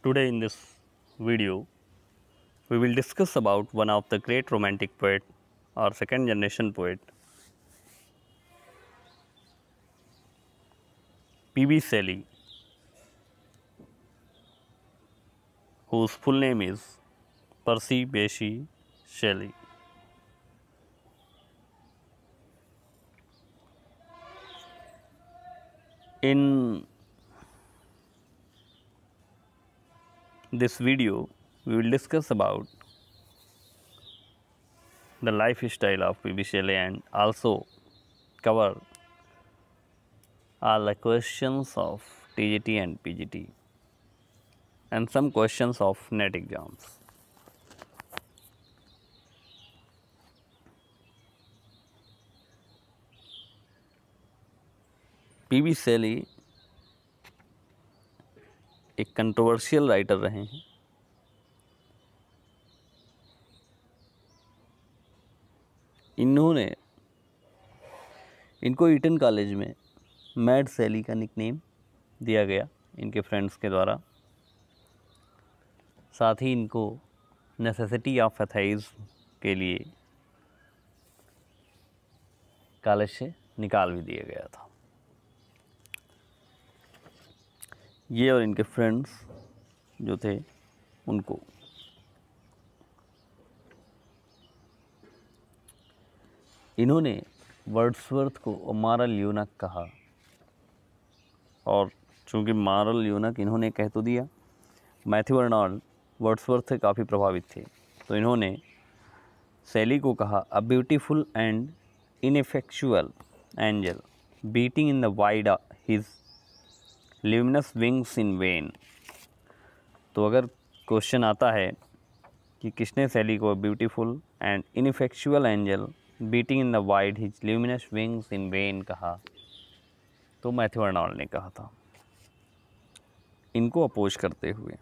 Today in this video, we will discuss about one of the great romantic poet or second generation poet, P.B. Shelley, whose full name is Percy Bysshe Shelley. In this video, we will discuss about the lifestyle of P.B. Shelley and also cover all the questions of TGT and PGT and some questions of NET exams. P.B. Shelley एक controversial writer रहे हैं। इनको eaten college में mad शैली का nickname दिया गया इनके फ्रेंड्स के द्वारा। साथ ही इनको नेसेसिटी ऑफ एथेइज्म के लिए कॉलेज से निकाल भी दिया गया था। ये और इनके फ्रेंड्स जो थे उनको इन्होंने वर्ड्सवर्थ को मारल यूनक कहा, और चूँकि मारल यूनक इन्होंने कह तो दिया, मैथ्यू अर्नोल्ड वर्ड्सवर्थ से काफ़ी प्रभावित थे, तो इन्होंने शैली को कहा a beautiful and ineffectual angel beating in the wide his luminous wings in when. तो अगर क्वेश्चन आता है कि किसने शैली को beautiful and ineffectual angel beating in the wide his luminous wings in when कहा, तो मैथ्यू अर्नोल्ड ने कहा था, इनको अपोज करते हुए।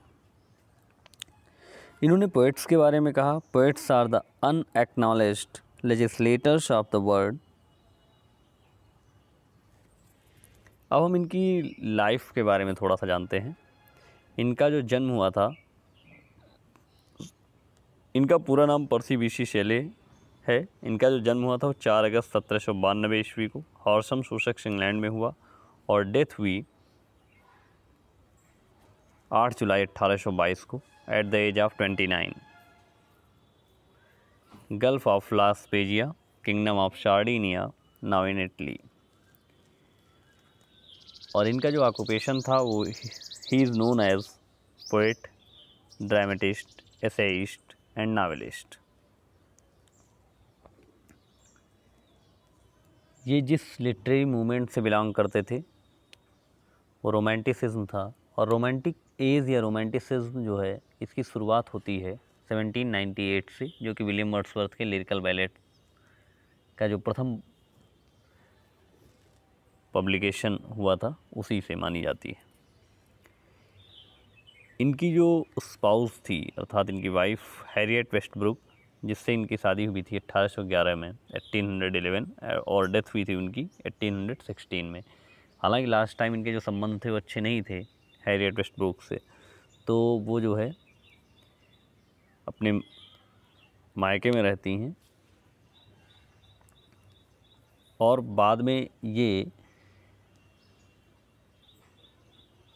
इन्होंने पोएट्स के बारे में कहा poets are the unacknowledged legislators of the world. अब हम इनकी लाइफ के बारे में थोड़ा सा जानते हैं। इनका जो जन्म हुआ था, इनका पूरा नाम पर्सी बीसी शेले है। इनका जो जन्म हुआ था वो 4 अगस्त 1792 ईस्वी को हॉर्सम सुसेक्स इंग्लैंड में हुआ, और डेथ हुई 8 जुलाई 1822 को at the age of 29। Gulf of La Spezia, Kingdom of Sardinia, now in Italy. और इनका जो ऑक्यूपेशन था वो ही is known as poet, dramatist, essayist and novelist. ये जिस लिटरेरी मूवमेंट से बिलोंग करते थे वो रोमांटिसिज्म था, और रोमांटिक एज या रोमांटिसिज्म जो है इसकी शुरुआत होती है 1798 से, जो कि विलियम वर्ड्सवर्थ के लिरिकल बैलेट का जो प्रथम पब्लिकेशन हुआ था उसी से मानी जाती है। इनकी जो स्पाउस थी अर्थात इनकी वाइफ हैरियट वेस्टब्रुक, जिससे इनकी शादी हुई थी 1811 में 1811, और डेथ हुई थी उनकी 1816 में। हालांकि लास्ट टाइम इनके जो संबंध थे वो अच्छे नहीं थे हैरियट वेस्टब्रुक से, तो वो जो है अपने मायके में रहती हैं, और बाद में ये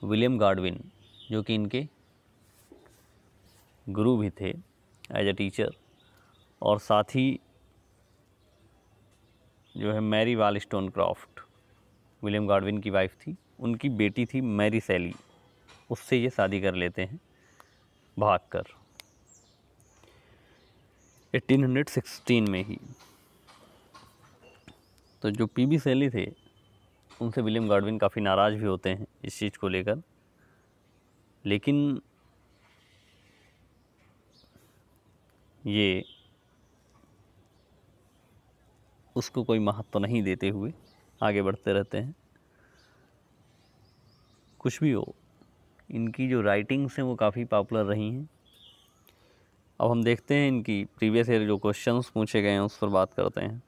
विलियम गॉडविन जो कि इनके गुरु भी थे एज ए टीचर, और साथ ही जो है मैरी वॉलस्टोनक्रॉफ्ट विलियम गॉडविन की वाइफ थी, उनकी बेटी थी मैरी शैली, उससे ये शादी कर लेते हैं भागकर 1816 में ही। तो जो पीबी शैली थे उनसे विलियम गॉडविन काफ़ी नाराज़ भी होते हैं इस चीज़ को लेकर, लेकिन ये उसको कोई महत्व नहीं देते हुए आगे बढ़ते रहते हैं। कुछ भी हो, इनकी जो राइटिंग्स हैं वो काफ़ी पॉपुलर रही हैं। अब हम देखते हैं इनकी प्रीवियस ईयर जो क्वेश्चंस पूछे गए हैं उस पर बात करते हैं।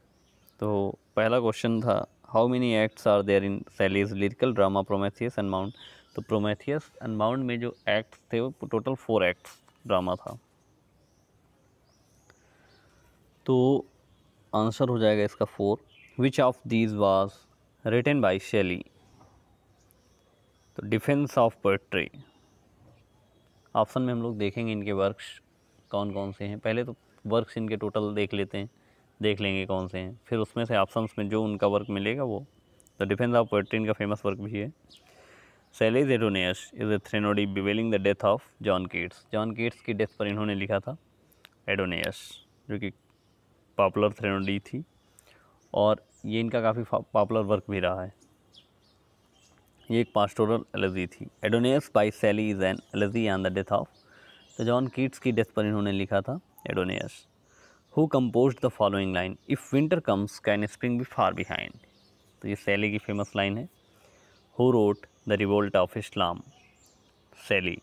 तो पहला क्वेश्चन था how many acts are there in Shelley's lyrical drama Prometheus and mount. तो प्रोमेथियस अनबाउंड में जो एक्ट्स थे वो टोटल 4 एक्ट्स ड्रामा था। तो आंसर हो जाएगा इसका 4। Which of these was written by Shelley? तो डिफेंस ऑफ पोएट्री। ऑप्शन में हम लोग देखेंगे इनके वर्क्स कौन कौन से हैं। पहले तो वर्क्स इनके टोटल देख लेंगे कौन से हैं, फिर उसमें से ऑप्शंस में जो उनका वर्क मिलेगा वो। तो डिफेंस ऑफ पोएट्री इनका फेमस वर्क भी है। Shelley's Adonais is a threnody bewailing the death of John Keats. John Keats की डेथ पर इन्होंने लिखा था एडोनियस, जो कि पॉपुलर थ्रेनोडी थी और ये इनका काफ़ी पॉपुलर वर्क भी रहा है। ये एक पास्टोरल एलेजी थी। Adonais by Shelley is an elegy on the death of. तो जॉन कीट्स की डेथ पर इन्होंने लिखा था Adonais. Who composed the following line? If winter comes can spring be far behind. तो ये सेली की फेमस लाइन है। Who wrote the revolt of Islam? Shelley.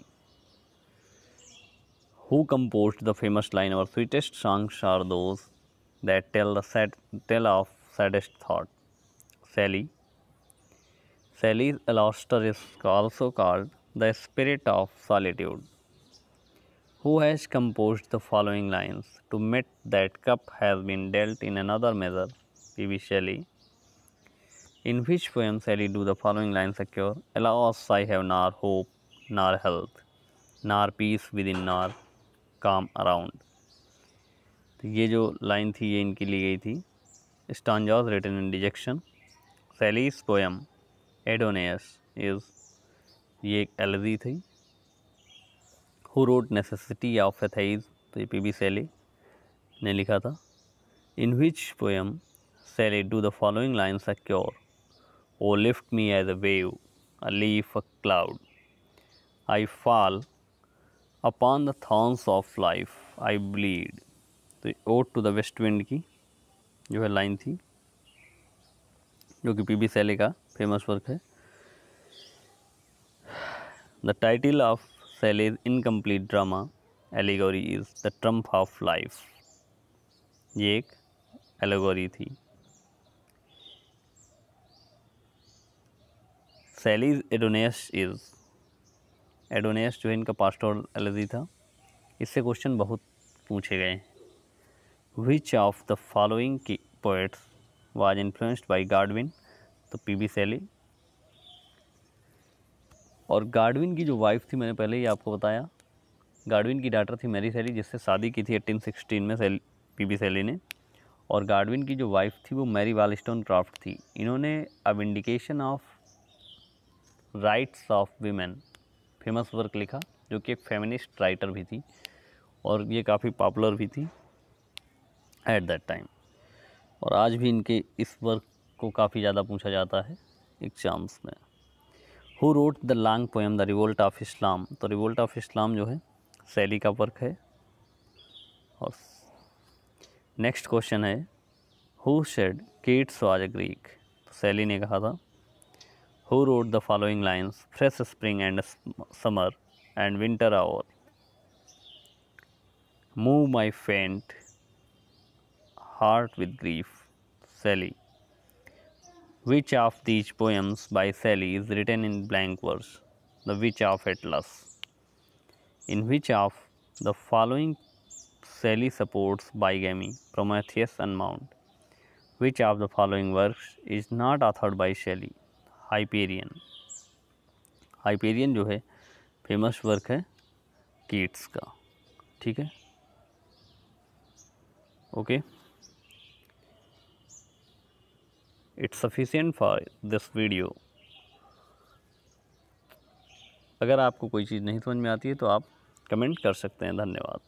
Who composed the famous line, our sweetest songs are those that tell of saddest thought? Sally. Sally's Alastor is also called the spirit of solitude. Who has composed the following lines? To meet that cup has been dealt in another measure. P.B. Shelley. In which poem Shelley do the following lines occur? Alas, I have nor hope, nor health, nor peace within, nor काम around. तो ये जो line थी ये इनकी ली गई थी stanzas written in dejection. Shelley's poem Adonais is, ये एक एलेजी थी। Who wrote necessity of atheism? तो ये पी.बी. सेली ने लिखा था। In which poem Shelley do the following lines occur? O lift me as a wave, a leaf, a cloud, I fall upon the thorns of life, I bleed. तो ode to the West Wind की जो है line थी, जो कि P B. Shelley का famous work है। The title of Shelley's incomplete drama allegory is the triumph of life. ये एक एलिगोरी थी। सेलीज एडोनियस इज, एडोनियस जो है इनका पास्टोरल एलेजी था। इससे क्वेश्चन बहुत पूछे गए हैं। विच ऑफ द फॉलोइंग की पोएट्स वाज इन्फ्लुएंस्ड बाय गाडविन? तो पी.बी. सेली। और गाडविन की जो वाइफ थी मैंने पहले ही आपको बताया, गाडविन की डॉटर थी मैरी सेली, जिससे शादी की थी 1816 में पी.बी. सेली ने। और गाडविन की जो वाइफ थी वो मैरी वॉलस्टोनक्राफ्ट थी। इन्होंने a vindication of rights of women famous work लिखा, जो कि एक फेमिनिस्ट राइटर भी थी और ये काफ़ी पॉपुलर भी थी एट दैट टाइम। और आज भी इनके इस वर्क को काफ़ी ज़्यादा पूछा जाता है एग्जाम्स में। Who wrote the long poem the revolt of इस्लाम? तो रिवोल्ट ऑफ इस्लाम जो है सेली का वर्क है। और नेक्स्ट क्वेश्चन है who said Keats was a Greek? तो सेली ने कहा था। Who wrote the following lines? Fresh spring and summer and winter hoar, move my faint heart with grief? Shelley. Which of these poems by Shelley is written in blank verse? The Witch of Atlas. In which of the following Shelley supports bigamy? Prometheus Unbound. Which of the following works is not authored by Shelley? Hyperion. Hyperion जो है famous work है Keats का। ठीक है, okay, it's sufficient for this video. अगर आपको कोई चीज़ नहीं समझ में आती है तो आप कमेंट कर सकते हैं। धन्यवाद।